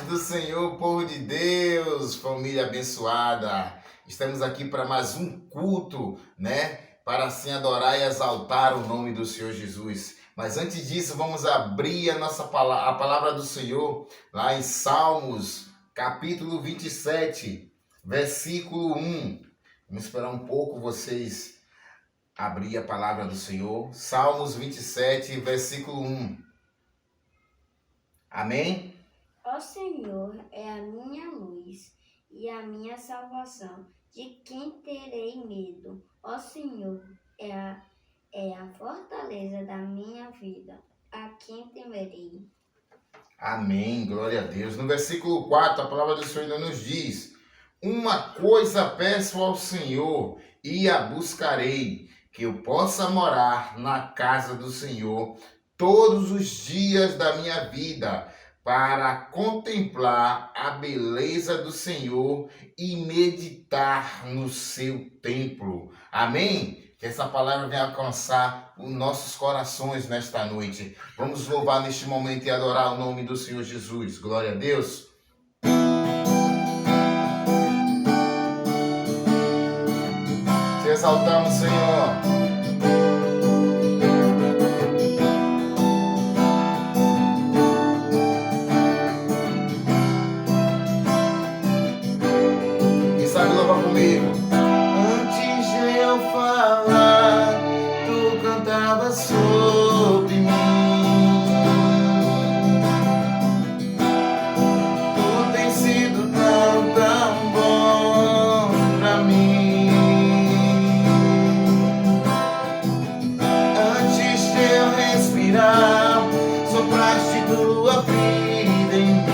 do Senhor, povo de Deus, família abençoada. Estamos aqui para mais um culto, né? Para assim adorar e exaltar o nome do Senhor Jesus. Mas antes disso, vamos abrir a palavra do Senhor lá em Salmos, capítulo 27, versículo 1. Vamos esperar um pouco vocês abrir a palavra do Senhor. Salmos 27, versículo 1. Amém? Ó Senhor é a minha luz e a minha salvação. De quem terei medo? Ó Senhor é a fortaleza da minha vida. A quem temerei? Amém, glória a Deus. No versículo 4, a palavra do Senhor ainda nos diz: uma coisa peço ao Senhor e a buscarei, que eu possa morar na casa do Senhor todos os dias da minha vida, para contemplar a beleza do Senhor e meditar no seu templo. Amém? Que essa palavra venha alcançar os nossos corações nesta noite. Vamos louvar neste momento e adorar o nome do Senhor Jesus. Glória a Deus. Te exaltamos, Senhor. Sabe louvar comigo? Antes de eu falar, tu cantavas sobre mim. Tu tens sido tão, tão bom pra mim. Antes de eu respirar, sopraste tua vida em mim.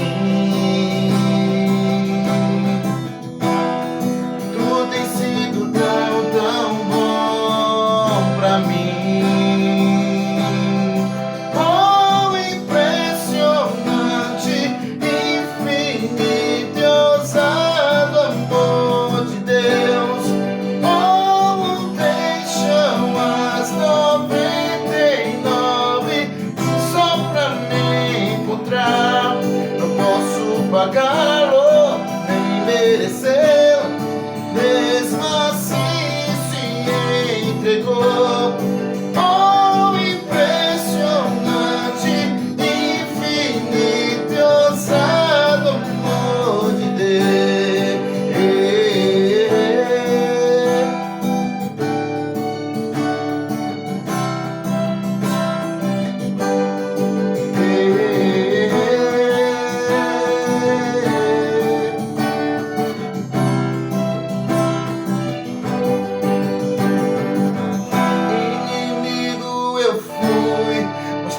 Pagá-lo, nem merecê-lo, mesmo assim se entregou. Oh, impressionante, infinito e ousado amor de Deus.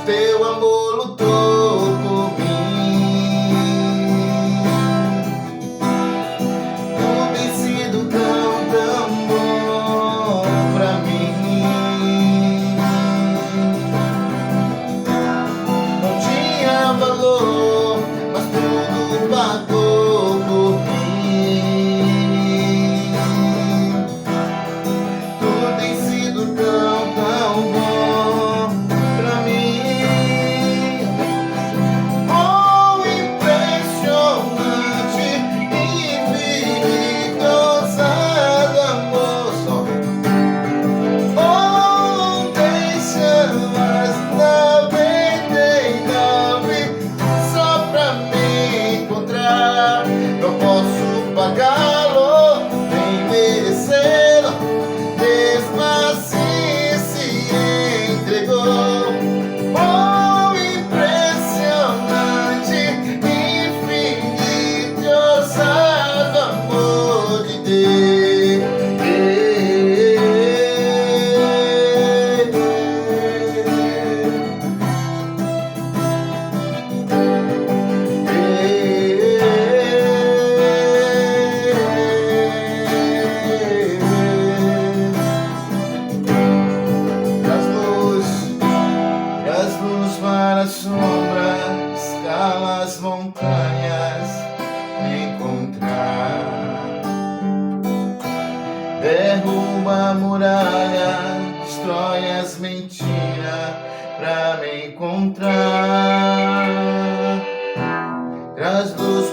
Teu amor lutou por mim. Tu tens sido tão, tão bom pra mim. Não tinha valor, mas tudo pagou por mim. Tu tens sido tão, tão bom pra mim. Pagá-lo, nem merecê-lo, mesmo assim se entregou. Oh, impressionante, infinito e ousado amor de Deus. Sombras, cala as montanhas, me encontrar. Derruba a muralha, destrói as mentiras pra me encontrar. Traz luz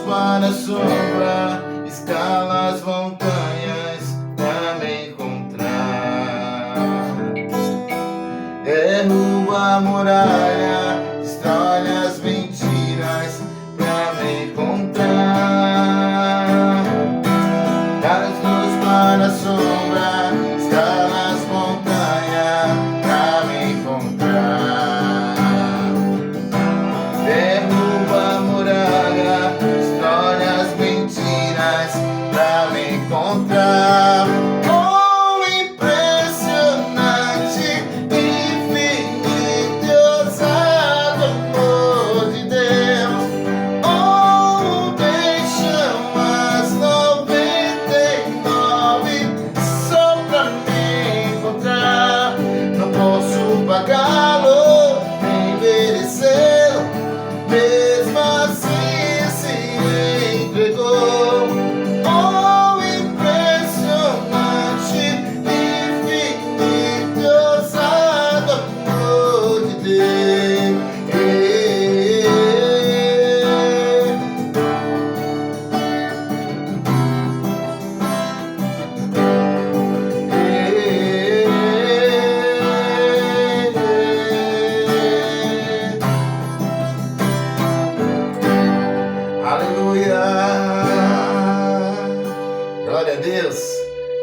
Glória a Deus.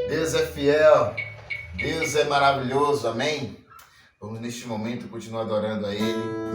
Deus é fiel. Deus é maravilhoso. Amém? Vamos neste momento continuar adorando a Ele.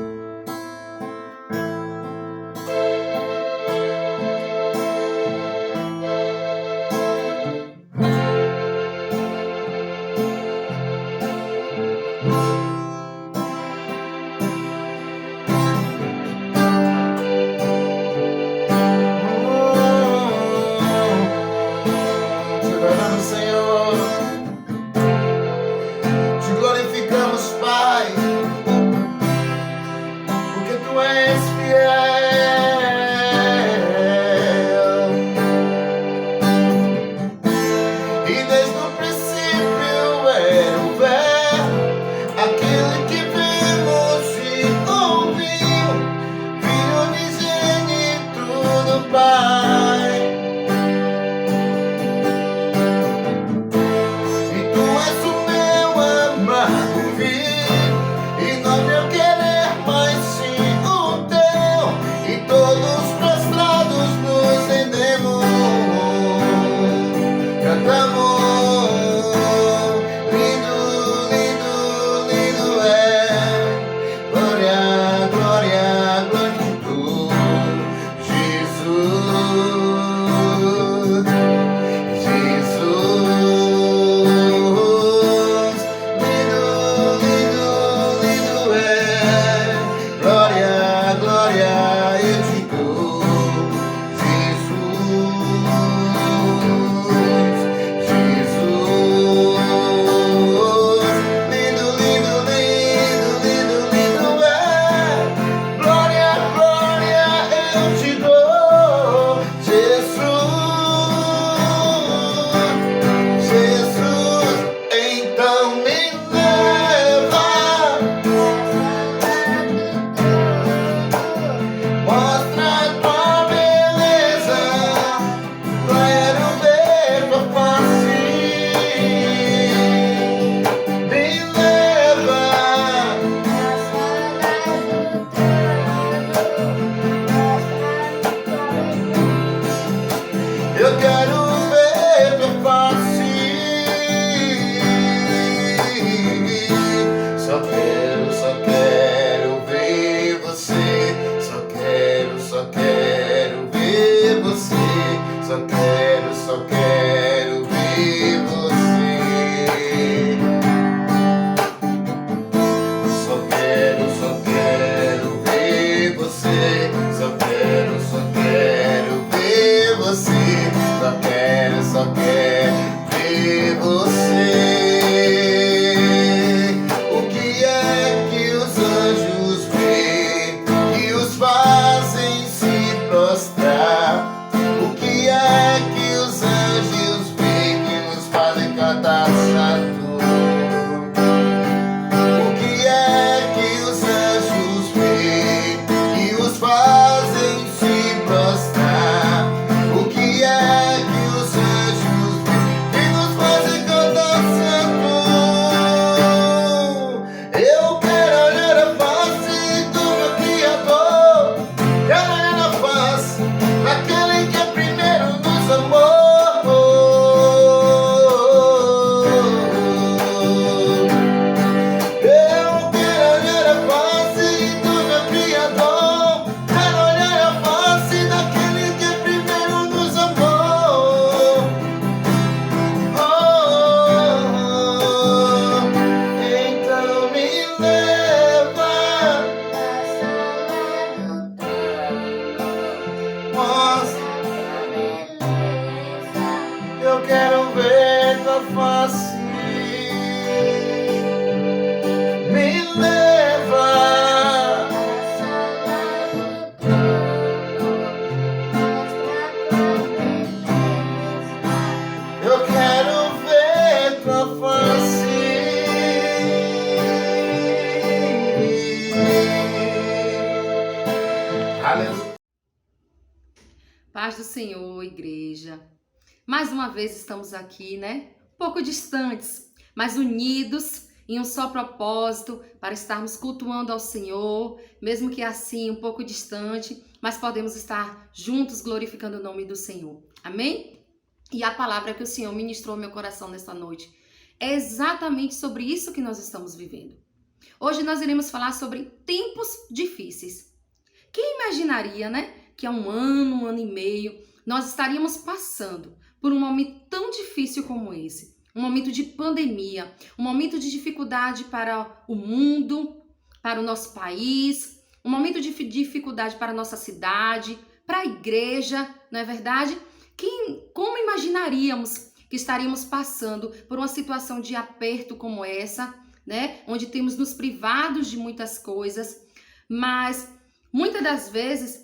Paz do Senhor, igreja. Mais uma vez estamos aqui, né? Um pouco distantes, mas unidos em um só propósito, para estarmos cultuando ao Senhor, mesmo que assim um pouco distante, mas podemos estar juntos glorificando o nome do Senhor. Amém? E a palavra que o Senhor ministrou ao meu coração nesta noite é exatamente sobre isso que nós estamos vivendo. Hoje nós iremos falar sobre tempos difíceis. Quem imaginaria, né, que há um ano e meio, nós estaríamos passando por um momento tão difícil como esse? Um momento de pandemia, um momento de dificuldade para o mundo, para o nosso país, um momento de dificuldade para a nossa cidade, para a igreja, não é verdade? Como imaginaríamos que estaríamos passando por uma situação de aperto como essa, né? Onde temos nos privados de muitas coisas, mas muitas das vezes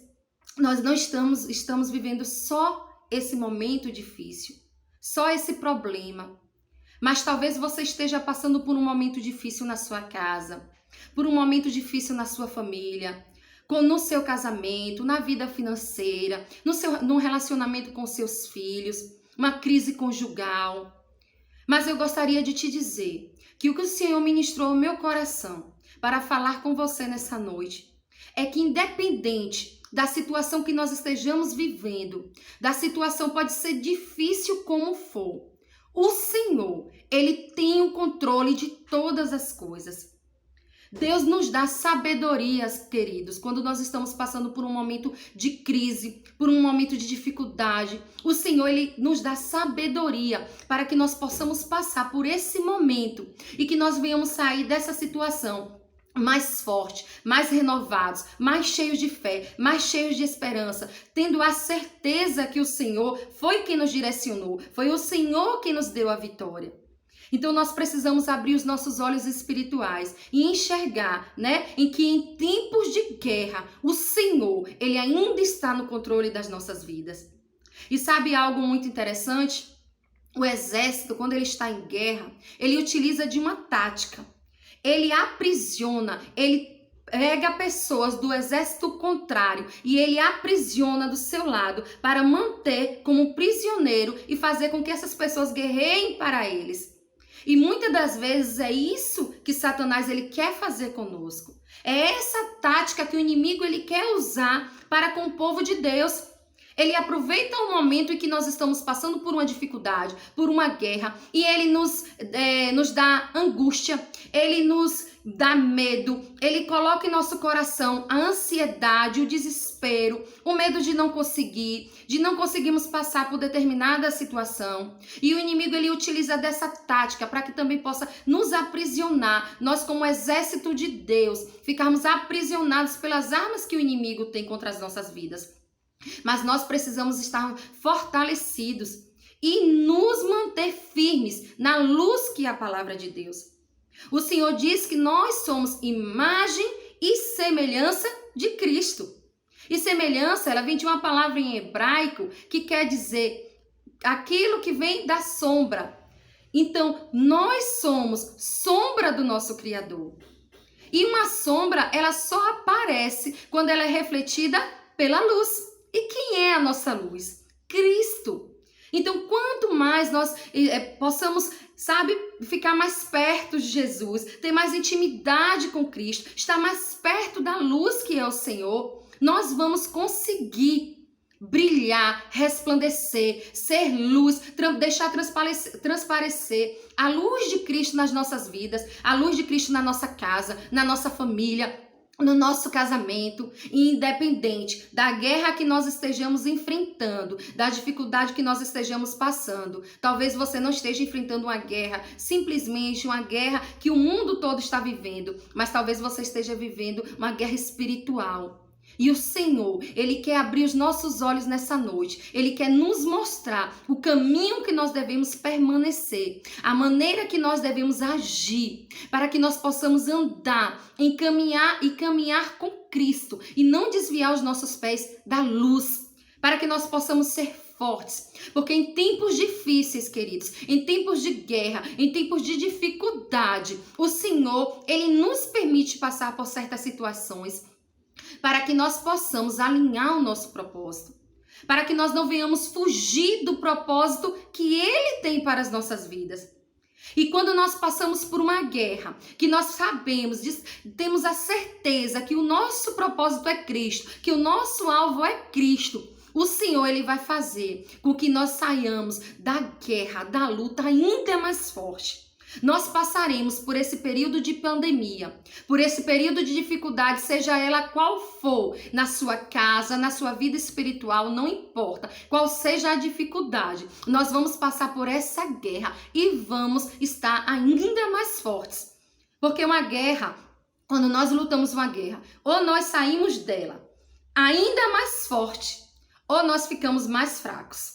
nós não estamos vivendo só esse momento difícil, só esse problema. Mas talvez você esteja passando por um momento difícil na sua casa, por um momento difícil na sua família, no seu casamento, na vida financeira, no relacionamento com seus filhos, uma crise conjugal. Mas eu gostaria de te dizer que o que o Senhor ministrou ao meu coração para falar com você nessa noite é que, independente da situação que nós estejamos vivendo, da situação pode ser difícil como for, o Senhor, Ele tem o controle de todas as coisas. Deus nos dá sabedoria, queridos, quando nós estamos passando por um momento de crise, por um momento de dificuldade. O Senhor, Ele nos dá sabedoria para que nós possamos passar por esse momento e que nós venhamos sair dessa situação mais forte, mais renovados, mais cheios de fé, mais cheios de esperança, tendo a certeza que o Senhor foi quem nos direcionou, foi o Senhor quem nos deu a vitória. Então nós precisamos abrir os nossos olhos espirituais e enxergar, né, em que em tempos de guerra, o Senhor, Ele ainda está no controle das nossas vidas. E sabe algo muito interessante? O exército, quando ele está em guerra, ele utiliza de uma tática. Ele aprisiona, ele pega pessoas do exército contrário e ele aprisiona do seu lado para manter como prisioneiro e fazer com que essas pessoas guerreiem para eles. E muitas das vezes é isso que Satanás ele quer fazer conosco. É essa tática que o inimigo ele quer usar para com o povo de Deus. Ele aproveita o momento em que nós estamos passando por uma dificuldade, por uma guerra, e ele nos dá angústia, ele nos dá medo, ele coloca em nosso coração a ansiedade, o desespero, o medo de não conseguirmos passar por determinada situação. E o inimigo ele utiliza dessa tática para que também possa nos aprisionar. Nós, como exército de Deus, ficarmos aprisionados pelas armas que o inimigo tem contra as nossas vidas. Mas nós precisamos estar fortalecidos e nos manter firmes na luz que é a palavra de Deus. O Senhor diz que nós somos imagem e semelhança de Cristo. E semelhança, ela vem de uma palavra em hebraico que quer dizer aquilo que vem da sombra. Então, nós somos sombra do nosso Criador. E uma sombra, ela só aparece quando ela é refletida pela luz. E quem é a nossa luz? Cristo. Então, quanto mais nós possamos, ficar mais perto de Jesus, ter mais intimidade com Cristo, estar mais perto da luz que é o Senhor, nós vamos conseguir brilhar, resplandecer, ser luz, deixar transparecer a luz de Cristo nas nossas vidas, a luz de Cristo na nossa casa, na nossa família, no nosso casamento, independente da guerra que nós estejamos enfrentando, da dificuldade que nós estejamos passando. Talvez você não esteja enfrentando uma guerra, simplesmente uma guerra que o mundo todo está vivendo, mas talvez você esteja vivendo uma guerra espiritual. E o Senhor, Ele quer abrir os nossos olhos nessa noite. Ele quer nos mostrar o caminho que nós devemos permanecer, a maneira que nós devemos agir, para que nós possamos andar, caminhar com Cristo e não desviar os nossos pés da luz, para que nós possamos ser fortes. Porque em tempos difíceis, queridos, em tempos de guerra, em tempos de dificuldade, o Senhor, Ele nos permite passar por certas situações, para que nós possamos alinhar o nosso propósito, para que nós não venhamos fugir do propósito que Ele tem para as nossas vidas. E quando nós passamos por uma guerra, que nós sabemos, temos a certeza que o nosso propósito é Cristo, que o nosso alvo é Cristo, o Senhor, Ele vai fazer com que nós saiamos da guerra, da luta ainda mais forte. Nós passaremos por esse período de pandemia, por esse período de dificuldade, seja ela qual for, na sua casa, na sua vida espiritual, não importa qual seja a dificuldade, nós vamos passar por essa guerra e vamos estar ainda mais fortes. Porque uma guerra, quando nós lutamos uma guerra, ou nós saímos dela ainda mais forte, ou nós ficamos mais fracos,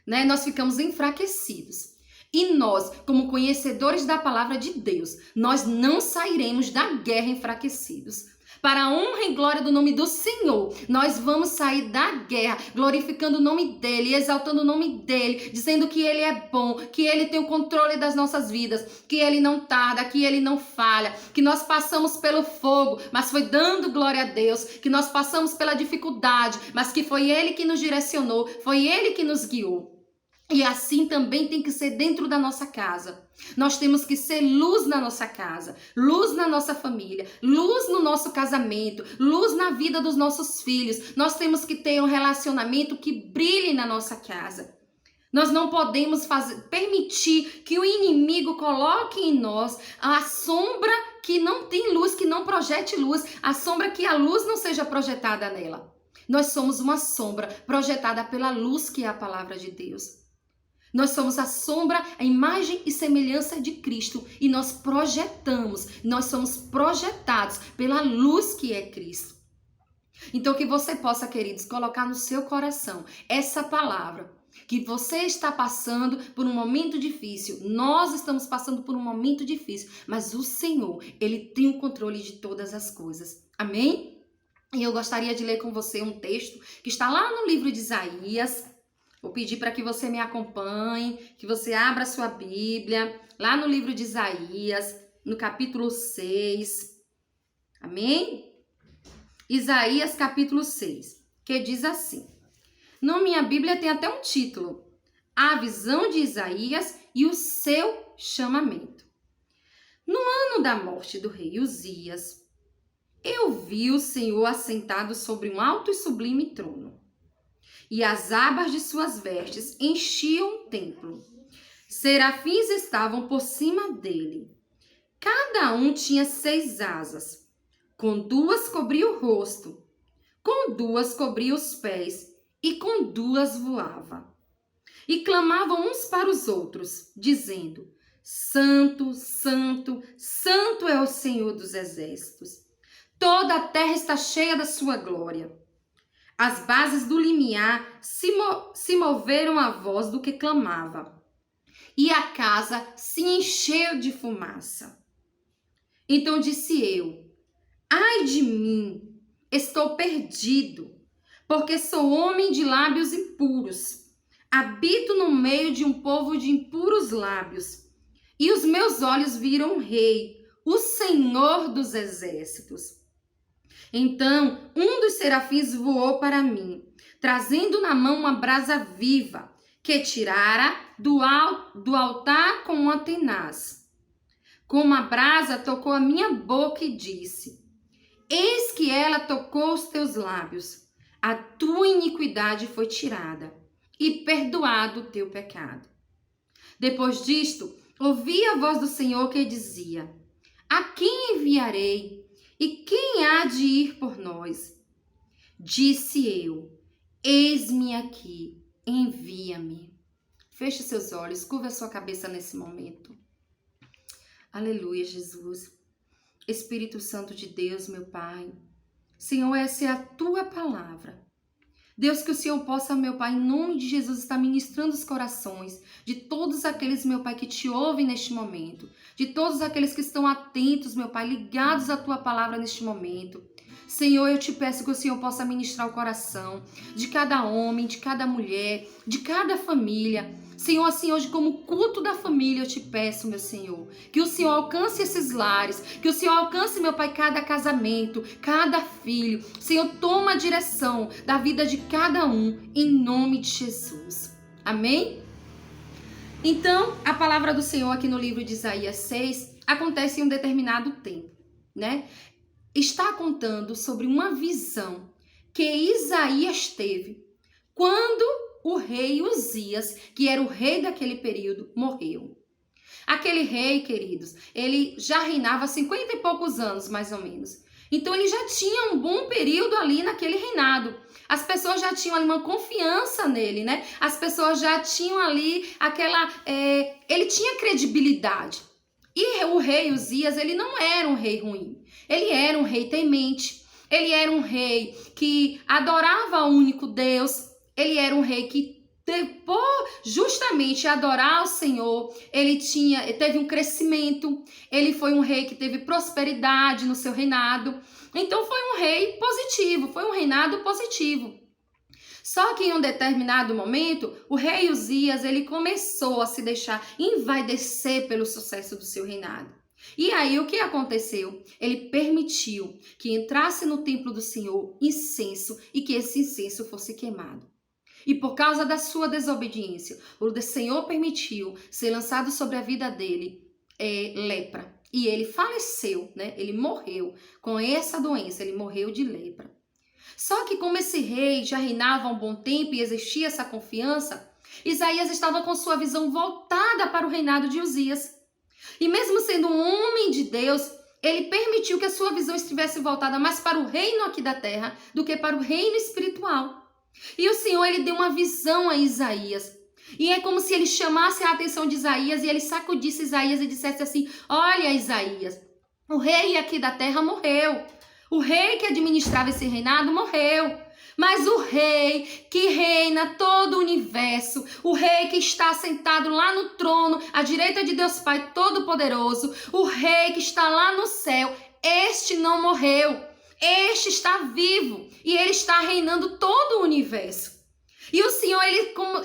né? Nós ficamos enfraquecidos. E nós, como conhecedores da palavra de Deus, nós não sairemos da guerra enfraquecidos. Para a honra e glória do nome do Senhor, nós vamos sair da guerra, glorificando o nome dEle, exaltando o nome dEle, dizendo que Ele é bom, que Ele tem o controle das nossas vidas, que Ele não tarda, que Ele não falha, que nós passamos pelo fogo, mas foi dando glória a Deus, que nós passamos pela dificuldade, mas que foi Ele que nos direcionou, foi Ele que nos guiou. E assim também tem que ser dentro da nossa casa. Nós temos que ser luz na nossa casa, luz na nossa família, luz no nosso casamento, luz na vida dos nossos filhos. Nós temos que ter um relacionamento que brilhe na nossa casa. Nós não podemos permitir que o inimigo coloque em nós a sombra que não tem luz, que não projete luz, a sombra que a luz não seja projetada nela. Nós somos uma sombra projetada pela luz que é a palavra de Deus. Nós somos a sombra, a imagem e semelhança de Cristo e nós somos projetados pela luz que é Cristo. Então que você possa, queridos, colocar no seu coração essa palavra, que você está passando por um momento difícil, nós estamos passando por um momento difícil, mas o Senhor, Ele tem o controle de todas as coisas. Amém? E eu gostaria de ler com você um texto que está lá no livro de Isaías. Vou pedir para que você me acompanhe, que você abra a sua Bíblia, lá no livro de Isaías, no capítulo 6. Amém? Isaías, capítulo 6, que diz assim. Na minha Bíblia tem até um título. A visão de Isaías e o seu chamamento. No ano da morte do rei Uzias, eu vi o Senhor assentado sobre um alto e sublime trono. E as abas de suas vestes enchiam o templo. Serafins estavam por cima dele. Cada um tinha 6 asas. Com 2 cobria o rosto, com 2 cobria os pés, e com 2 voava. E clamavam uns para os outros, dizendo: Santo, Santo, Santo é o Senhor dos exércitos. Toda a terra está cheia da sua glória. As bases do limiar se moveram à voz do que clamava, e a casa se encheu de fumaça. Então disse eu: ai de mim, estou perdido, porque sou homem de lábios impuros. Habito no meio de um povo de impuros lábios, e os meus olhos viram o Rei, o Senhor dos exércitos. Então, um dos serafins voou para mim, trazendo na mão uma brasa viva, que tirara do altar com uma tenaz. Com a brasa tocou a minha boca e disse: Eis que ela tocou os teus lábios. A tua iniquidade foi tirada, e perdoado o teu pecado. Depois disto, ouvi a voz do Senhor que dizia: A quem enviarei? E quem há de ir por nós? Disse eu: Eis-me aqui, envia-me. Feche seus olhos, curva a sua cabeça nesse momento. Aleluia, Jesus. Espírito Santo de Deus, meu Pai. Senhor, essa é a tua palavra. Deus, que o Senhor possa, meu Pai, em nome de Jesus, estar ministrando os corações de todos aqueles, meu Pai, que te ouvem neste momento, de todos aqueles que estão atentos, meu Pai, ligados à tua palavra neste momento. Senhor, eu te peço que o Senhor possa ministrar o coração de cada homem, de cada mulher, de cada família. Senhor, assim hoje como culto da família eu te peço, meu Senhor, que o Senhor alcance esses lares, que o Senhor alcance, meu Pai, cada casamento, cada filho. Senhor, toma a direção da vida de cada um, em nome de Jesus. Amém? Então, a palavra do Senhor aqui no livro de Isaías 6 acontece em um determinado tempo, né? Está contando sobre uma visão que Isaías teve quando o rei Uzias, que era o rei daquele período, morreu. Aquele rei, queridos, ele já reinava há 50 e poucos anos, mais ou menos. Então, ele já tinha um bom período ali naquele reinado. As pessoas já tinham ali uma confiança nele, né? As pessoas já tinham ali aquela... ele tinha credibilidade. E o rei Uzias, ele não era um rei ruim. Ele era um rei temente. Ele era um rei que adorava o único Deus. Ele era um rei que, por justamente adorar o Senhor, ele teve um crescimento. Ele foi um rei que teve prosperidade no seu reinado. Então foi um rei positivo, foi um reinado positivo. Só que em um determinado momento, o rei Uzias, ele começou a se deixar envaidecer pelo sucesso do seu reinado. E aí o que aconteceu? Ele permitiu que entrasse no templo do Senhor incenso e que esse incenso fosse queimado. E por causa da sua desobediência, o Senhor permitiu ser lançado sobre a vida dele lepra. E ele faleceu, né? Ele morreu com essa doença, ele morreu de lepra. Só que como esse rei já reinava há um bom tempo e existia essa confiança, Isaías estava com sua visão voltada para o reinado de Uzias. E mesmo sendo um homem de Deus, ele permitiu que a sua visão estivesse voltada mais para o reino aqui da terra do que para o reino espiritual. E o Senhor, ele deu uma visão a Isaías. E é como se ele chamasse a atenção de Isaías e ele sacudisse Isaías e dissesse assim: olha, Isaías, o rei aqui da terra morreu. O rei que administrava esse reinado morreu. Mas o rei que reina todo o universo, o rei que está sentado lá no trono, à direita de Deus Pai Todo-Poderoso, o rei que está lá no céu, este não morreu. Este está vivo e ele está reinando todo o universo. E o Senhor,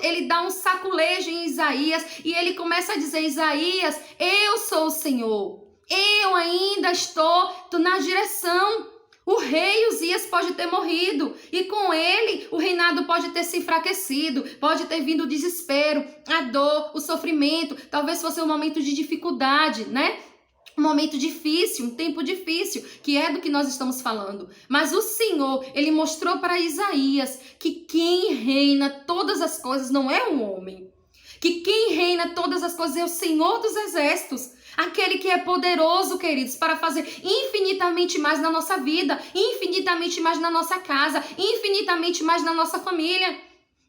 ele dá um saculejo em Isaías e ele começa a dizer: Isaías, eu sou o Senhor. Eu ainda estou na direção. O rei Uzias pode ter morrido e com ele o reinado pode ter se enfraquecido, pode ter vindo o desespero, a dor, o sofrimento. Talvez fosse um momento de dificuldade, né? Um momento difícil, um tempo difícil, que é do que nós estamos falando. Mas o Senhor, ele mostrou para Isaías que quem reina todas as coisas não é um homem. Que quem reina todas as coisas é o Senhor dos Exércitos. Aquele que é poderoso, queridos, para fazer infinitamente mais na nossa vida, infinitamente mais na nossa casa, infinitamente mais na nossa família.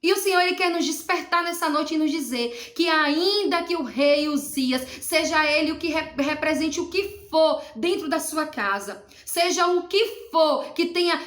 E o Senhor, ele quer nos despertar nessa noite e nos dizer que ainda que o rei Uzias, seja ele o que represente o que for dentro da sua casa, seja o que for que tenha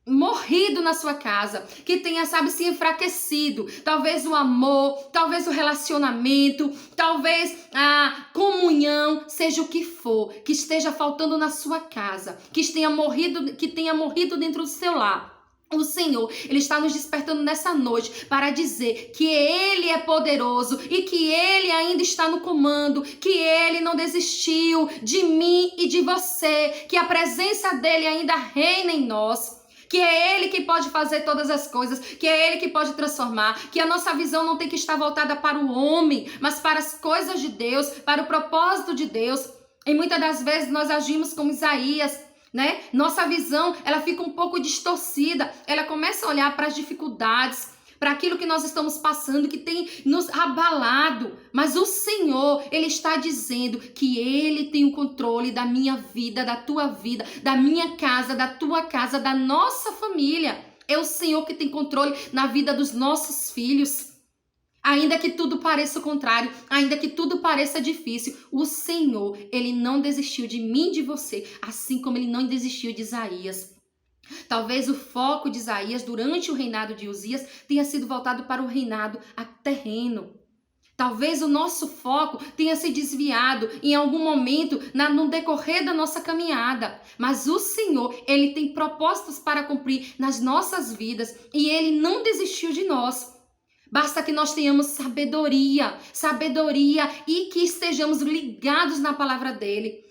morrido na sua casa, que tenha, se enfraquecido, talvez o amor, talvez o relacionamento, talvez a comunhão, seja o que for, que esteja faltando na sua casa, que tenha morrido dentro do seu lar. O Senhor, ele está nos despertando nessa noite para dizer que ele é poderoso e que ele ainda está no comando, que ele não desistiu de mim e de você, que a presença dele ainda reina em nós. Que é ele que pode fazer todas as coisas, que é ele que pode transformar, que a nossa visão não tem que estar voltada para o homem, mas para as coisas de Deus, para o propósito de Deus. E muitas das vezes nós agimos como Isaías, né? Nossa visão, ela fica um pouco distorcida, ela começa a olhar para as dificuldades, para aquilo que nós estamos passando, que tem nos abalado. Mas o Senhor, ele está dizendo que ele tem o controle da minha vida, da tua vida, da minha casa, da tua casa, da nossa família. É o Senhor que tem controle na vida dos nossos filhos. Ainda que tudo pareça o contrário, ainda que tudo pareça difícil, o Senhor, ele não desistiu de mim e de você, assim como ele não desistiu de Isaías. Talvez o foco de Isaías durante o reinado de Uzias tenha sido voltado para o reinado terreno. Talvez o nosso foco tenha se desviado em algum momento no decorrer da nossa caminhada. Mas o Senhor, ele tem propósitos para cumprir nas nossas vidas e ele não desistiu de nós. Basta que nós tenhamos sabedoria e que estejamos ligados na palavra dele,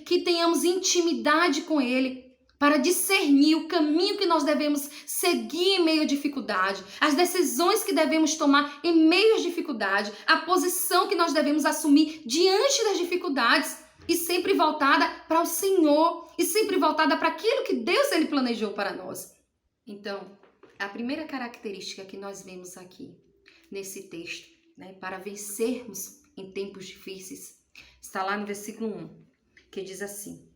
que tenhamos intimidade com ele. para discernir o caminho que nós devemos seguir em meio à dificuldade, as decisões que devemos tomar em meio à dificuldade, a posição que nós devemos assumir diante das dificuldades, e sempre voltada para o Senhor, e sempre voltada para aquilo que Deus ele planejou para nós. Então, a primeira característica que nós vemos aqui nesse texto, né, para vencermos em tempos difíceis, está lá no versículo 1, que diz assim: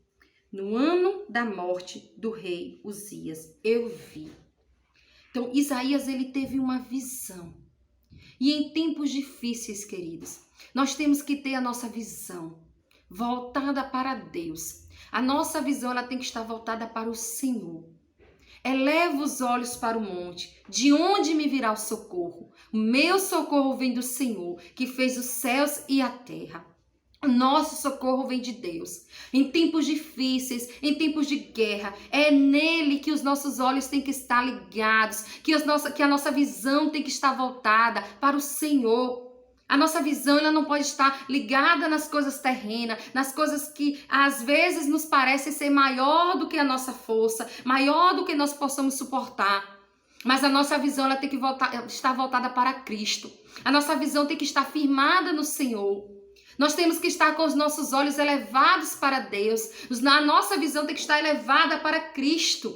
no ano da morte do rei Uzias, eu vi. Então, Isaías, ele teve uma visão. E em tempos difíceis, queridos, nós temos que ter a nossa visão voltada para Deus. A nossa visão, ela tem que estar voltada para o Senhor. Eleva os olhos para o monte, de onde me virá o socorro? O meu socorro vem do Senhor, que fez os céus e a terra. O nosso socorro vem de Deus. Em tempos difíceis, em tempos de guerra, é nele que os nossos olhos têm que estar ligados, que a nossa visão tem que estar voltada para o Senhor. A nossa visão, ela não pode estar ligada nas coisas terrenas, nas coisas que às vezes nos parecem ser maior do que a nossa força, maior do que nós possamos suportar. Mas a nossa visão, ela tem que estar voltada para Cristo. A nossa visão tem que estar firmada no Senhor. Nós temos que estar com os nossos olhos elevados para Deus. A nossa visão tem que estar elevada para Cristo.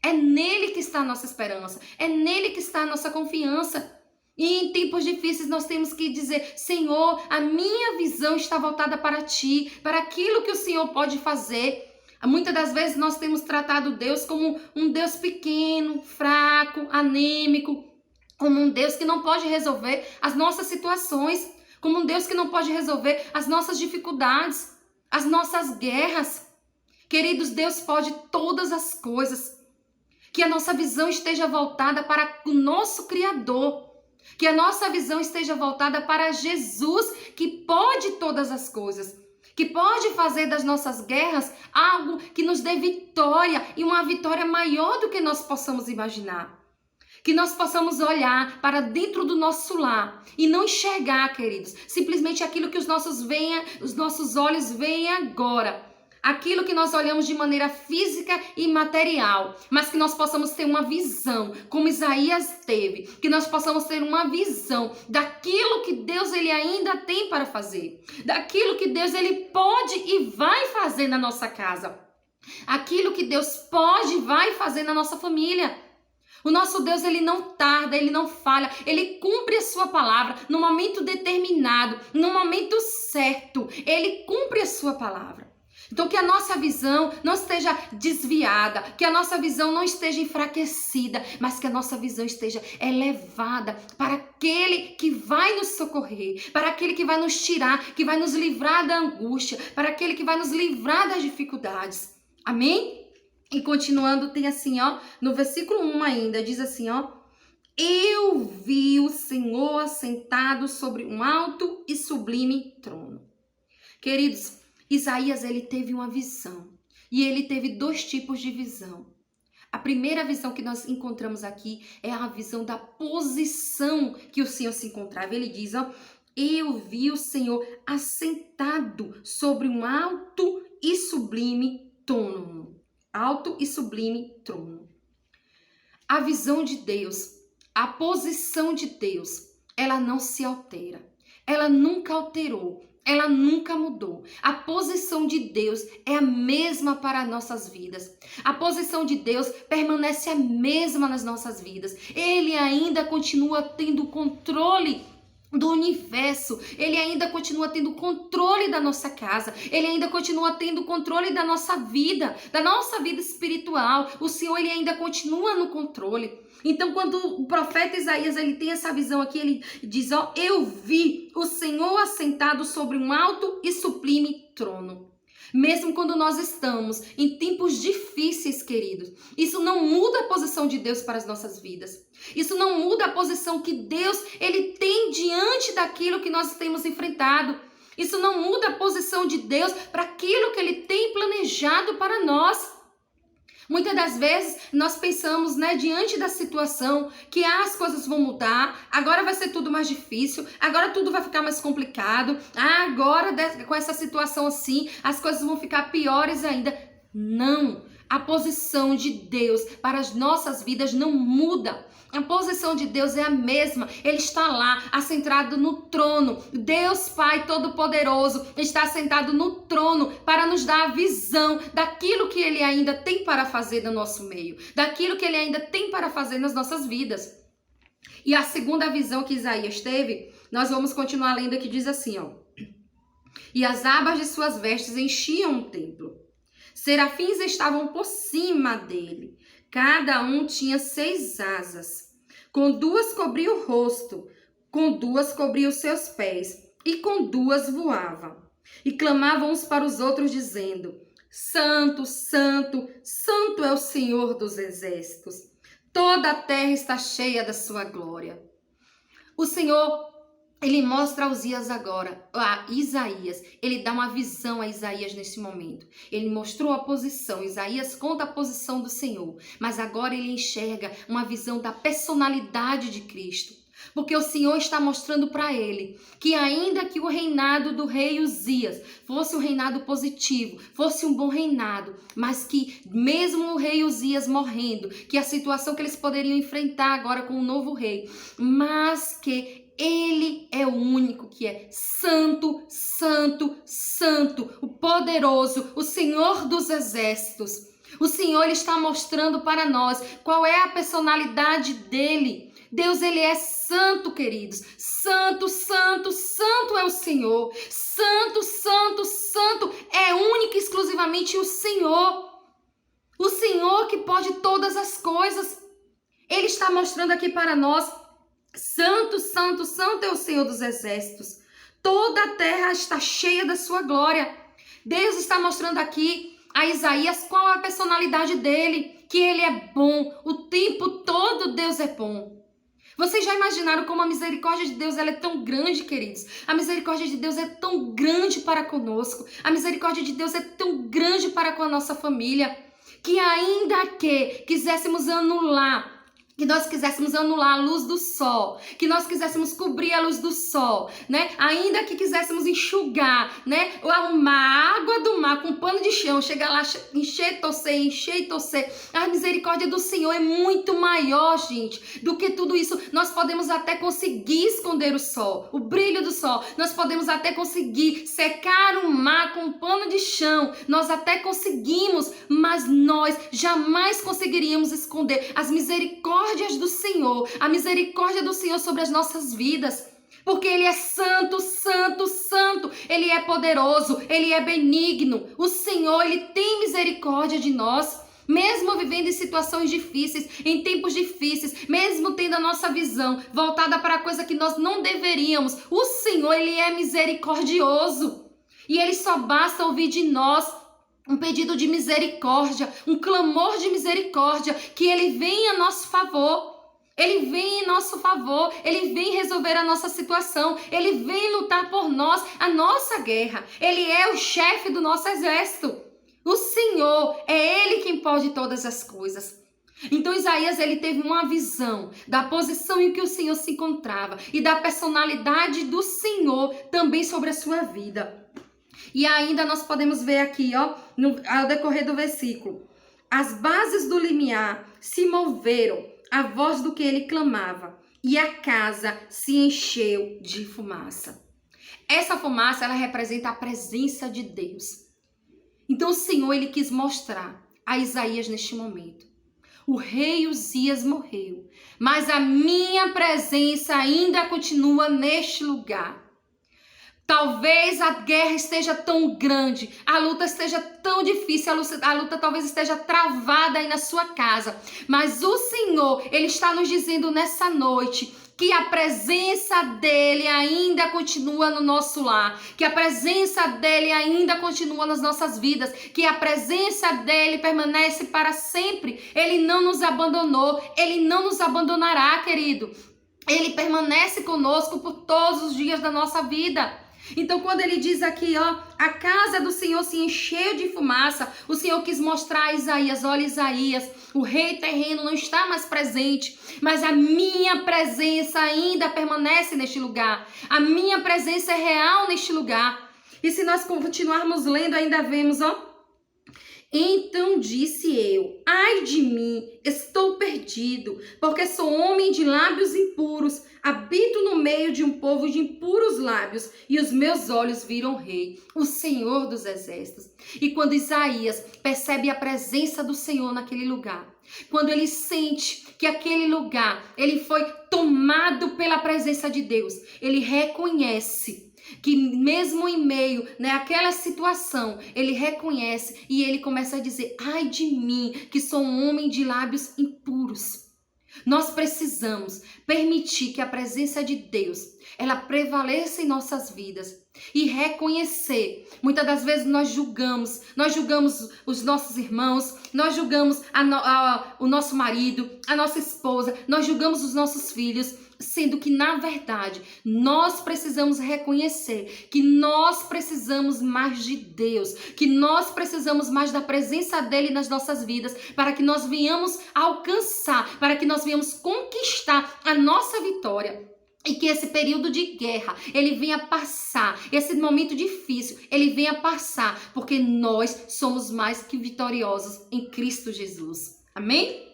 É nele que está a nossa esperança. É nele que está a nossa confiança. E em tempos difíceis nós temos que dizer: Senhor, a minha visão está voltada para Ti, para aquilo que o Senhor pode fazer. Muitas das vezes nós temos tratado Deus como um Deus pequeno, fraco, anêmico, como um Deus que não pode resolver as nossas situações, como um Deus que não pode resolver as nossas dificuldades, as nossas guerras. Queridos, Deus pode todas as coisas. Que a nossa visão esteja voltada para o nosso Criador. Que a nossa visão esteja voltada para Jesus, que pode todas as coisas. Que pode fazer das nossas guerras algo que nos dê vitória, e uma vitória maior do que nós possamos imaginar. Que nós possamos olhar para dentro do nosso lar e não enxergar, queridos, simplesmente aquilo que os nossos olhos veem agora. Aquilo que nós olhamos de maneira física e material, mas que nós possamos ter uma visão, como Isaías teve, que nós possamos ter uma visão daquilo que Deus ele ainda tem para fazer, daquilo que Deus ele pode e vai fazer na nossa casa, aquilo que Deus pode e vai fazer na nossa família. O nosso Deus, ele não tarda, ele não falha, ele cumpre a sua palavra no momento determinado, no momento certo, ele cumpre a sua palavra. Então, que a nossa visão não esteja desviada, que a nossa visão não esteja enfraquecida, mas que a nossa visão esteja elevada para aquele que vai nos socorrer, para aquele que vai nos tirar, que vai nos livrar da angústia, para aquele que vai nos livrar das dificuldades. Amém? E continuando, tem assim, ó, no versículo 1 ainda, diz assim, ó: eu vi o Senhor assentado sobre um alto e sublime trono. Queridos, Isaías, ele teve uma visão, e ele teve dois tipos de visão. A primeira visão que nós encontramos aqui é a visão da posição que o Senhor se encontrava. Ele diz, ó: eu vi o Senhor assentado sobre um alto e sublime trono. Alto e sublime trono. A visão de Deus, a posição de Deus, ela não se altera. Ela nunca alterou. Ela nunca mudou. A posição de Deus é a mesma para nossas vidas. A posição de Deus permanece a mesma nas nossas vidas. Ele ainda continua tendo controle do universo. Ele ainda continua tendo controle da nossa casa. Ele ainda continua tendo controle da nossa vida espiritual. O Senhor, ele ainda continua no controle. Então, quando o profeta Isaías ele tem essa visão aqui, ele diz, ó: eu vi o Senhor assentado sobre um alto e sublime trono. Mesmo quando nós estamos em tempos difíceis, queridos, isso não muda a posição de Deus para as nossas vidas. Isso não muda a posição que Deus ele tem diante daquilo que nós temos enfrentado. Isso não muda a posição de Deus para aquilo que ele tem planejado para nós. Muitas das vezes nós pensamos, diante da situação, que as coisas vão mudar, agora vai ser tudo mais difícil, agora tudo vai ficar mais complicado, agora com essa situação assim, as coisas vão ficar piores ainda. Não, A posição de Deus para as nossas vidas não muda. A posição de Deus é a mesma. Ele está lá, assentado no trono. Deus Pai Todo-Poderoso está sentado no trono para nos dar a visão daquilo que Ele ainda tem para fazer no nosso meio, daquilo que Ele ainda tem para fazer nas nossas vidas. E a segunda visão que Isaías teve, nós vamos continuar lendo aqui, diz assim, ó. E as abas de suas vestes enchiam o templo. Serafins estavam por cima dele. Cada um tinha 6 asas. Com 2 cobria o rosto, com 2 cobria os seus pés, e com 2 voava. E clamavam uns para os outros, dizendo: Santo, Santo, Santo é o Senhor dos exércitos. Toda a terra está cheia da sua glória. O Senhor, Ele mostra a Isaías, Ele dá uma visão a Isaías nesse momento. Ele mostrou a posição, Isaías conta a posição do Senhor, mas agora ele enxerga uma visão da personalidade de Cristo. Porque o Senhor está mostrando para ele que ainda que o reinado do rei Uzias fosse um reinado positivo, fosse um bom reinado, mas que mesmo o rei Uzias morrendo, que a situação que eles poderiam enfrentar agora com o novo rei, mas que Ele é o único que é santo, santo, santo, o poderoso, o Senhor dos exércitos. O Senhor, Ele está mostrando para nós qual é a personalidade dEle. Deus, Ele é santo, queridos. Santo, santo, santo é o Senhor. Santo, santo, santo é único e exclusivamente o Senhor. O Senhor que pode todas as coisas. Ele está mostrando aqui para nós: santo, santo, santo é o Senhor dos exércitos. Toda a terra está cheia da sua glória. Deus está mostrando aqui a Isaías qual é a personalidade dele, que ele é bom. O tempo todo Deus é bom. Vocês já imaginaram como a misericórdia de Deus ela é tão grande, queridos? A misericórdia de Deus é tão grande para conosco. A misericórdia de Deus é tão grande para com a nossa família, que ainda que nós quiséssemos anular a luz do sol, que nós quiséssemos cobrir a luz do sol, né? Ainda que quiséssemos enxugar, né? A água do mar com pano de chão, chegar lá, encher e torcer. A misericórdia do Senhor é muito maior, gente, do que tudo isso. Nós podemos até conseguir esconder o sol, o brilho do sol. Nós podemos até conseguir secar o mar com pano de chão. Nós até conseguimos, mas nós jamais conseguiríamos esconder as misericórdias do Senhor, a misericórdia do Senhor sobre as nossas vidas, porque Ele é santo, santo, santo, Ele é poderoso, Ele é benigno. O Senhor, Ele tem misericórdia de nós, mesmo vivendo em situações difíceis, em tempos difíceis, mesmo tendo a nossa visão voltada para a coisa que nós não deveríamos. O Senhor, Ele é misericordioso, e Ele só basta ouvir de nós um pedido de misericórdia, um clamor de misericórdia, que Ele vem a nosso favor. Ele vem em nosso favor, Ele vem resolver a nossa situação, Ele vem lutar por nós, a nossa guerra. Ele é o chefe do nosso exército. O Senhor, é Ele quem pode todas as coisas. Então Isaías, ele teve uma visão da posição em que o Senhor se encontrava e da personalidade do Senhor também sobre a sua vida. E ainda nós podemos ver aqui, ó, ao decorrer do versículo: as bases do limiar se moveram à voz do que ele clamava, e a casa se encheu de fumaça. Essa fumaça, ela representa a presença de Deus. Então o Senhor, ele quis mostrar a Isaías neste momento: o rei Uzias morreu, mas a minha presença ainda continua neste lugar. Talvez a guerra esteja tão grande, a luta esteja tão difícil, a luta talvez esteja travada aí na sua casa. Mas o Senhor, Ele está nos dizendo nessa noite que a presença dEle ainda continua no nosso lar, que a presença dEle ainda continua nas nossas vidas, que a presença dEle permanece para sempre. Ele não nos abandonou, Ele não nos abandonará, querido. Ele permanece conosco por todos os dias da nossa vida. Então, quando ele diz aqui, ó, a casa do Senhor se encheu de fumaça, o Senhor quis mostrar a Isaías: olha, Isaías, o rei terreno não está mais presente, mas a minha presença ainda permanece neste lugar. A minha presença é real neste lugar. E se nós continuarmos lendo, ainda vemos, ó, Então disse eu: ai de mim, estou perdido, porque sou homem de lábios impuros, habito no meio de um povo de impuros lábios, e os meus olhos viram o Rei, o Senhor dos Exércitos. E quando Isaías percebe a presença do Senhor naquele lugar, quando ele sente que aquele lugar, ele foi tomado pela presença de Deus, ele reconhece que mesmo em meio, àquela situação, ele reconhece e ele começa a dizer: ai de mim, que sou um homem de lábios impuros. Nós precisamos permitir que a presença de Deus, ela prevaleça em nossas vidas e reconhecer. Muitas das vezes nós julgamos os nossos irmãos, nós julgamos o nosso marido, a nossa esposa, nós julgamos os nossos filhos, sendo que, na verdade, nós precisamos reconhecer que nós precisamos mais de Deus, que nós precisamos mais da presença dele nas nossas vidas, para que nós venhamos alcançar, para que nós venhamos conquistar a nossa vitória. E que esse período de guerra, ele venha passar, esse momento difícil, ele venha passar, porque nós somos mais que vitoriosos em Cristo Jesus. Amém?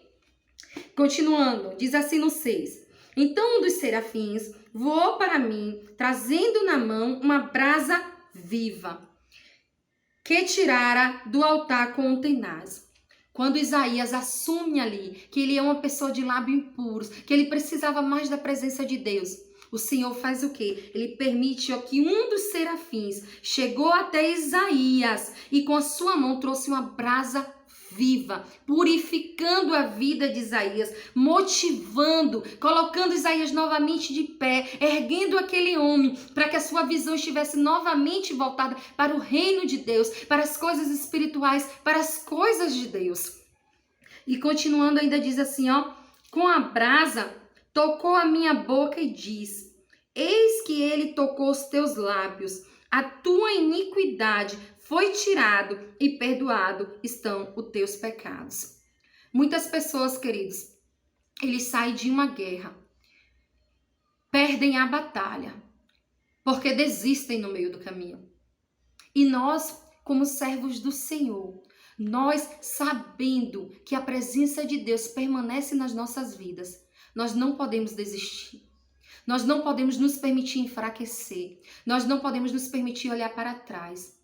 Continuando, diz assim no 6. Então um dos serafins voou para mim, trazendo na mão uma brasa viva, que tirara do altar com um tenaz. Quando Isaías assume ali que ele é uma pessoa de lábios impuros, que ele precisava mais da presença de Deus, o Senhor faz o quê? Ele permite que um dos serafins chegou até Isaías e com a sua mão trouxe uma brasa viva, purificando a vida de Isaías, motivando, colocando Isaías novamente de pé, erguendo aquele homem para que a sua visão estivesse novamente voltada para o reino de Deus, para as coisas espirituais, para as coisas de Deus. E continuando ainda diz assim, com a brasa tocou a minha boca e diz: eis que ele tocou os teus lábios, a tua iniquidade foi tirado e perdoado estão os teus pecados. Muitas pessoas, queridos, eles saem de uma guerra, perdem a batalha, porque desistem no meio do caminho. E nós, como servos do Senhor, nós sabendo que a presença de Deus permanece nas nossas vidas, nós não podemos desistir. Nós não podemos nos permitir enfraquecer. Nós não podemos nos permitir olhar para trás.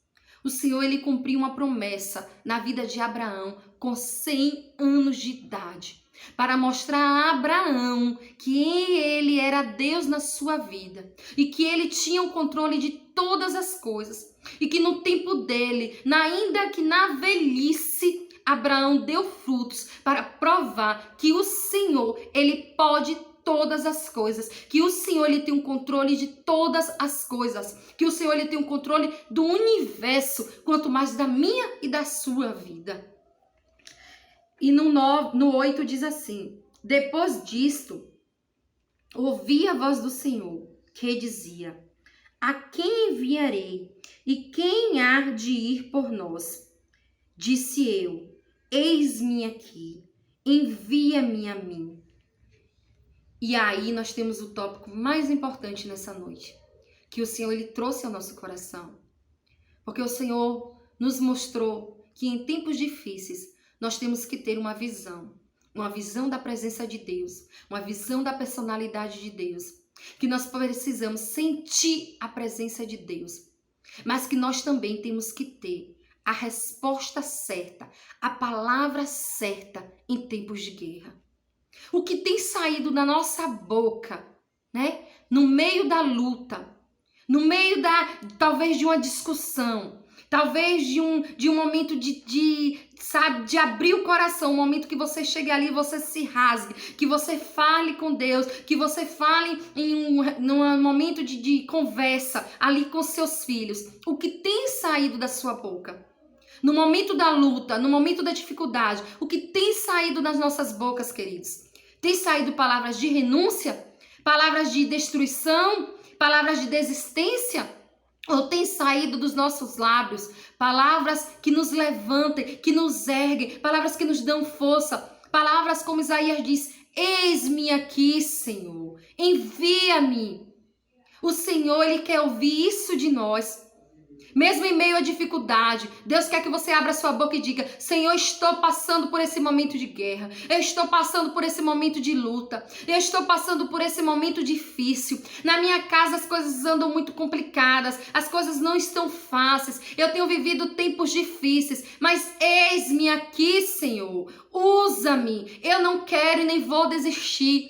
O Senhor, ele cumpriu uma promessa na vida de Abraão com 100 anos de idade, para mostrar a Abraão que ele era Deus na sua vida e que ele tinha o controle de todas as coisas e que no tempo dele, ainda que na velhice, Abraão deu frutos para provar que o Senhor, ele pode todas as coisas, que o Senhor, ele tem um controle de todas as coisas, que o Senhor, ele tem um controle do universo, quanto mais da minha e da sua vida. E no 8 diz assim: depois disto, ouvi a voz do Senhor, que dizia: a quem enviarei e quem há de ir por nós? Disse eu: eis-me aqui, envia-me a mim. E aí nós temos o tópico mais importante nessa noite, que o Senhor, ele trouxe ao nosso coração. Porque o Senhor nos mostrou que em tempos difíceis nós temos que ter uma visão da presença de Deus, uma visão da personalidade de Deus, que nós precisamos sentir a presença de Deus, mas que nós também temos que ter a resposta certa, a palavra certa em tempos de guerra. O que tem saído da nossa boca, no meio da luta, no meio talvez de uma discussão, talvez de um momento de abrir o coração, um momento que você chegue ali e você se rasgue, que você fale com Deus, que você fale num momento de conversa ali com seus filhos. O que tem saído da sua boca? No momento da luta, no momento da dificuldade, o que tem saído das nossas bocas, queridos? Tem saído palavras de renúncia? Palavras de destruição? Palavras de desistência? Ou tem saído dos nossos lábios palavras que nos levantem, que nos erguem, palavras que nos dão força, palavras como Isaías diz: eis-me aqui, Senhor, envia-me. O Senhor, ele quer ouvir isso de nós. Mesmo em meio à dificuldade, Deus quer que você abra sua boca e diga: Senhor, estou passando por esse momento de guerra, eu estou passando por esse momento de luta, eu estou passando por esse momento difícil. Na minha casa as coisas andam muito complicadas, as coisas não estão fáceis, eu tenho vivido tempos difíceis, mas eis-me aqui, Senhor, usa-me, eu não quero e nem vou desistir,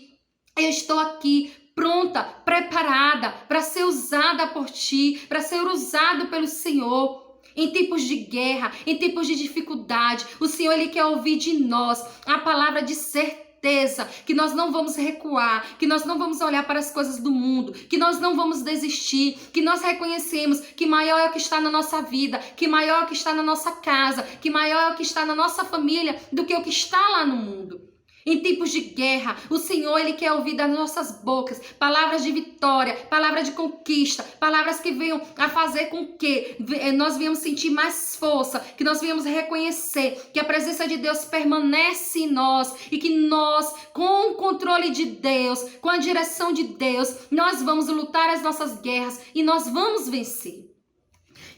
eu estou aqui, pronta, preparada para ser usada por ti, para ser usado pelo Senhor. Em tempos de guerra, em tempos de dificuldade, o Senhor, Ele quer ouvir de nós a palavra de certeza, que nós não vamos recuar, que nós não vamos olhar para as coisas do mundo, que nós não vamos desistir, que nós reconhecemos que maior é o que está na nossa vida, que maior é o que está na nossa casa, que maior é o que está na nossa família do que o que está lá no mundo. Em tempos de guerra, o Senhor, Ele quer ouvir das nossas bocas palavras de vitória, palavras de conquista, palavras que venham a fazer com que nós venhamos sentir mais força, que nós venhamos reconhecer que a presença de Deus permanece em nós e que nós, com o controle de Deus, com a direção de Deus, nós vamos lutar as nossas guerras e nós vamos vencer.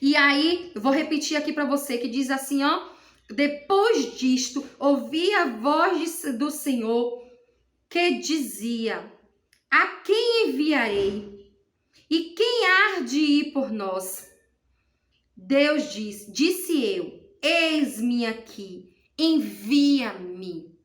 E aí, eu vou repetir aqui para você que diz assim, ó: depois disto, ouvi a voz do Senhor que dizia: a quem enviarei? E quem há de ir por nós? Deus disse eu: eis-me aqui, envia-me.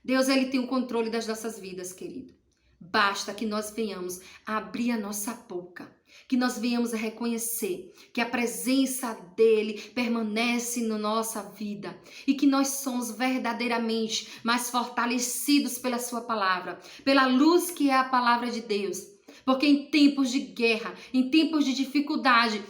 Deus, Ele tem o controle das nossas vidas, querido. Basta que nós venhamos a abrir a nossa boca, que nós venhamos a reconhecer que a presença dele permanece na nossa vida e que nós somos verdadeiramente mais fortalecidos pela sua palavra, pela luz que é a palavra de Deus. Porque em tempos de guerra, em tempos de dificuldade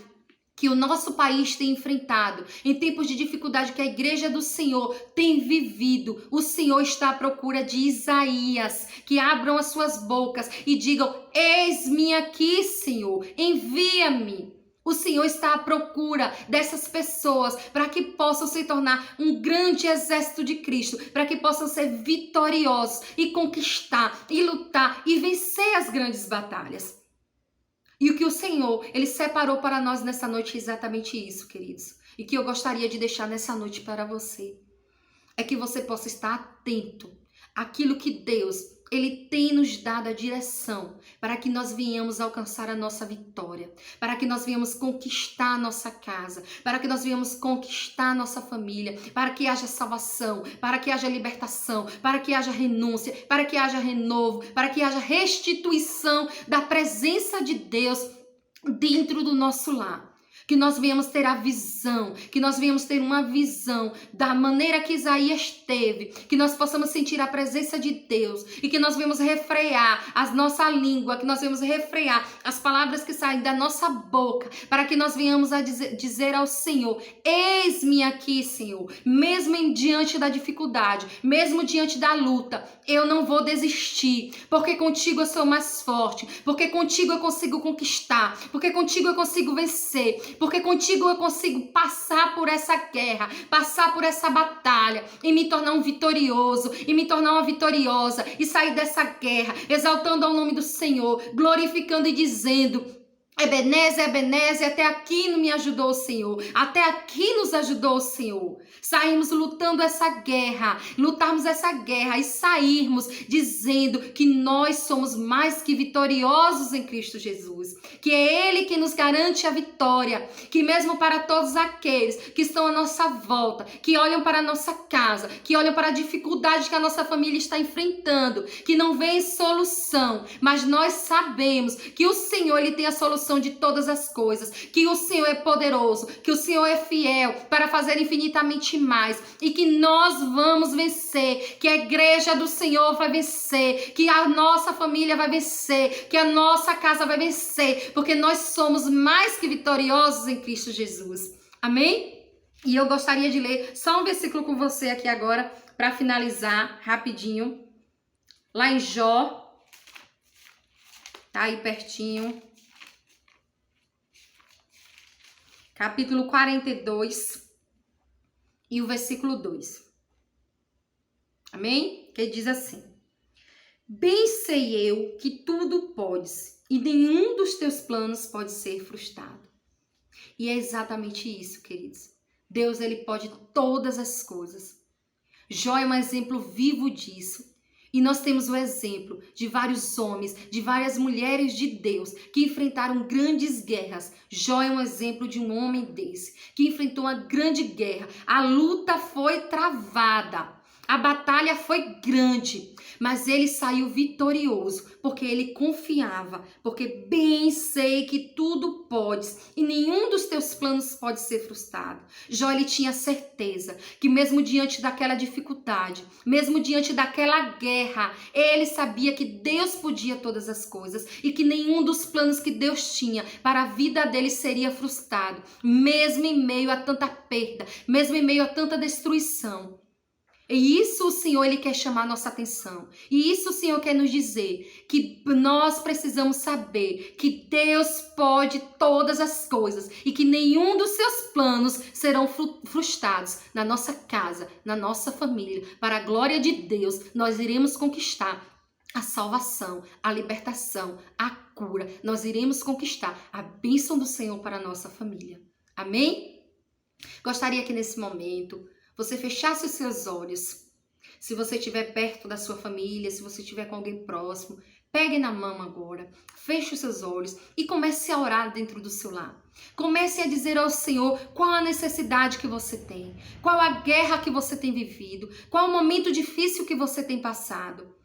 que o nosso país tem enfrentado, em tempos de dificuldade que a igreja do Senhor tem vivido, o Senhor está à procura de Isaías, que abram as suas bocas e digam: eis-me aqui, Senhor, envia-me. O Senhor está à procura dessas pessoas para que possam se tornar um grande exército de Cristo, para que possam ser vitoriosos e conquistar, e lutar e vencer as grandes batalhas. E o que o Senhor, Ele separou para nós nessa noite é exatamente isso, queridos. E que eu gostaria de deixar nessa noite para você. É que você possa estar atento àquilo que Deus, Ele tem nos dado a direção para que nós venhamos alcançar a nossa vitória, para que nós venhamos conquistar a nossa casa, para que nós venhamos conquistar a nossa família, para que haja salvação, para que haja libertação, para que haja renúncia, para que haja renovo, para que haja restituição da presença de Deus dentro do nosso lar. Que nós venhamos ter a visão, que nós venhamos ter uma visão da maneira que Isaías teve, que nós possamos sentir a presença de Deus e que nós venhamos refrear a nossa língua, que nós venhamos refrear as palavras que saem da nossa boca, para que nós venhamos a dizer ao Senhor: eis-me aqui, Senhor, mesmo diante da dificuldade, mesmo diante da luta, eu não vou desistir, porque contigo eu sou mais forte, porque contigo eu consigo conquistar, porque contigo eu consigo vencer, porque contigo eu consigo passar por essa guerra, passar por essa batalha e me tornar um vitorioso, e me tornar uma vitoriosa e sair dessa guerra exaltando ao nome do Senhor, glorificando e dizendo: Ebenezer, Ebenezer, até aqui me ajudou o Senhor, até aqui nos ajudou o Senhor. Saímos lutando essa guerra, lutarmos essa guerra e sairmos dizendo que nós somos mais que vitoriosos em Cristo Jesus, que é Ele que nos garante a vitória, que mesmo para todos aqueles que estão à nossa volta, que olham para a nossa casa, que olham para a dificuldade que a nossa família está enfrentando, que não vem solução, mas nós sabemos que o Senhor, Ele tem a solução de todas as coisas, que o Senhor é poderoso, que o Senhor é fiel para fazer infinitamente mais e que nós vamos vencer, que a igreja do Senhor vai vencer, que a nossa família vai vencer, que a nossa casa vai vencer, porque nós somos mais que vitoriosos em Cristo Jesus. Amém? E eu gostaria de ler só um versículo com você aqui agora para finalizar rapidinho. Lá em Jó, tá aí pertinho. Capítulo 42 e o versículo 2. Amém? Que diz assim: bem sei eu que tudo podes e nenhum dos teus planos pode ser frustrado. E é exatamente isso, queridos. Deus, ele pode todas as coisas. Jó é um exemplo vivo disso. E nós temos o exemplo de vários homens, de várias mulheres de Deus que enfrentaram grandes guerras. Jó é um exemplo de um homem desse, que enfrentou uma grande guerra. A luta foi travada, a batalha foi grande, mas ele saiu vitorioso, porque ele confiava, porque bem sei que tudo podes e nenhum dos teus planos pode ser frustrado. Jó, ele tinha certeza que mesmo diante daquela dificuldade, mesmo diante daquela guerra, ele sabia que Deus podia todas as coisas e que nenhum dos planos que Deus tinha para a vida dele seria frustrado, mesmo em meio a tanta perda, mesmo em meio a tanta destruição. E isso o Senhor, ele quer chamar a nossa atenção. E isso o Senhor quer nos dizer, que nós precisamos saber que Deus pode todas as coisas e que nenhum dos seus planos serão frustrados na nossa casa, na nossa família. Para a glória de Deus, nós iremos conquistar a salvação, a libertação, a cura. Nós iremos conquistar a bênção do Senhor para a nossa família. Amém? Gostaria que nesse momento você fechasse os seus olhos. Se você estiver perto da sua família, se você estiver com alguém próximo, pegue na mão agora, feche os seus olhos e comece a orar dentro do seu lar. Comece a dizer ao Senhor qual a necessidade que você tem, qual a guerra que você tem vivido, qual o momento difícil que você tem passado.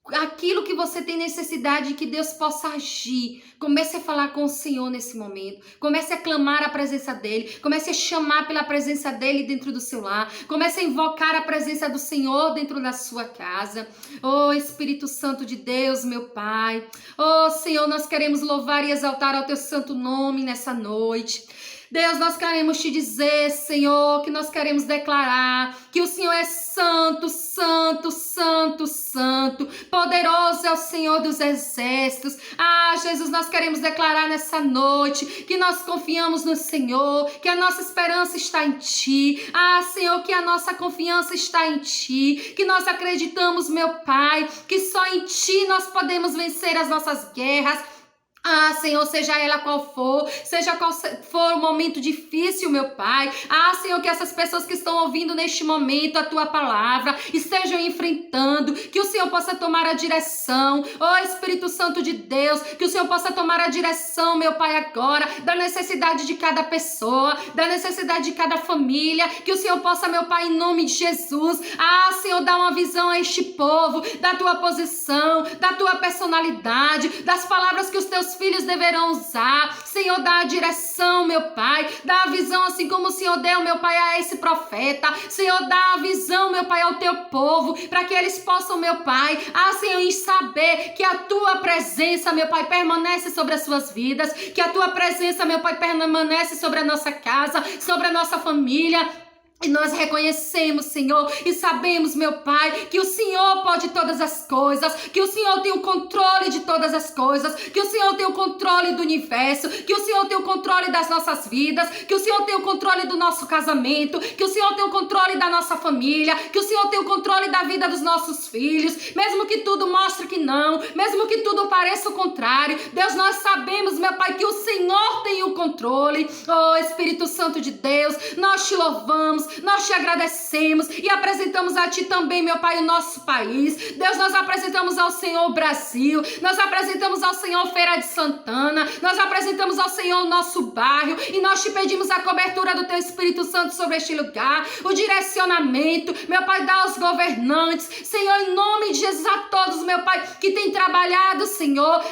Aquilo que você tem necessidade de que Deus possa agir. Comece a falar com o Senhor nesse momento. Comece a clamar a presença dEle. Comece a chamar pela presença dEle dentro do seu lar. Comece a invocar a presença do Senhor dentro da sua casa. Oh, Espírito Santo de Deus, meu Pai. Oh, Senhor, nós queremos louvar e exaltar ao Teu santo nome nessa noite. Deus, nós queremos te dizer, Senhor, que nós queremos declarar que o Senhor é santo, santo, santo, santo. Poderoso é o Senhor dos exércitos. Ah, Jesus, nós queremos declarar nessa noite que nós confiamos no Senhor, que a nossa esperança está em Ti. Ah, Senhor, que a nossa confiança está em Ti, que nós acreditamos, meu Pai, que só em Ti nós podemos vencer as nossas guerras. Ah, Senhor, seja ela qual for, seja qual for o momento difícil, meu Pai. Ah, Senhor, que essas pessoas que estão ouvindo neste momento a Tua palavra estejam enfrentando, que o Senhor possa tomar a direção. Oh, Espírito Santo de Deus, que o Senhor possa tomar a direção, meu Pai, agora, da necessidade de cada pessoa, da necessidade de cada família, que o Senhor possa, meu Pai, em nome de Jesus, ah, Senhor, dar uma visão a este povo, da Tua posição, da Tua personalidade, das palavras que os Teus filhos deverão usar. Senhor, dá a direção, meu Pai, dá a visão assim como o Senhor deu, meu Pai, a esse profeta. Senhor, dá a visão, meu Pai, ao Teu povo, para que eles possam, meu Pai, Senhor, em saber que a Tua presença, meu Pai, permanece sobre as suas vidas, que a Tua presença, meu Pai, permanece sobre a nossa casa, sobre a nossa família. E nós reconhecemos, Senhor, e sabemos, meu Pai, que o Senhor pode todas as coisas, que o Senhor tem o controle de todas as coisas, que o Senhor tem o controle do universo, que o Senhor tem o controle das nossas vidas, que o Senhor tem o controle do nosso casamento, que o Senhor tem o controle da nossa família, que o Senhor tem o controle da vida dos nossos filhos, mesmo que tudo mostre que não, mesmo que tudo pareça o contrário. Deus, nós sabemos, meu Pai, que o Senhor tem o controle. Oh, Espírito Santo de Deus, nós te louvamos, nós te agradecemos e apresentamos a Ti também, meu Pai, o nosso país. Deus, nós apresentamos ao Senhor o Brasil, nós apresentamos ao Senhor Feira de Santana, nós apresentamos ao Senhor o nosso bairro e nós te pedimos a cobertura do Teu Espírito Santo sobre este lugar, o direcionamento, meu Pai, dá aos governantes, Senhor, em nome de Jesus, a todos, meu Pai, que tem trabalhado, Senhor,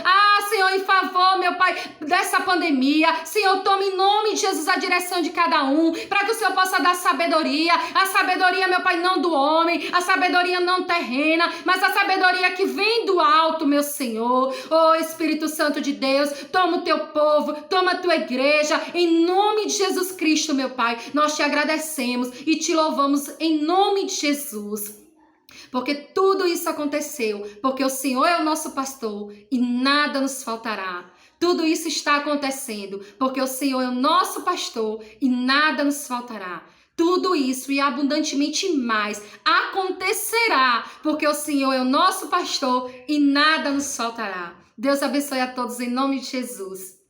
Senhor, em favor, meu Pai, dessa pandemia. Senhor, tome em nome de Jesus a direção de cada um, para que o Senhor possa dar sabedoria, a sabedoria, meu Pai, não do homem, a sabedoria não terrena, mas a sabedoria que vem do alto, meu Senhor. Oh, Espírito Santo de Deus, toma o Teu povo, toma a Tua igreja, em nome de Jesus Cristo, meu Pai, nós te agradecemos e te louvamos em nome de Jesus. Porque tudo isso aconteceu, porque o Senhor é o nosso pastor e nada nos faltará. Tudo isso está acontecendo, porque o Senhor é o nosso pastor e nada nos faltará. Tudo isso e abundantemente mais acontecerá, porque o Senhor é o nosso pastor e nada nos faltará. Deus abençoe a todos em nome de Jesus.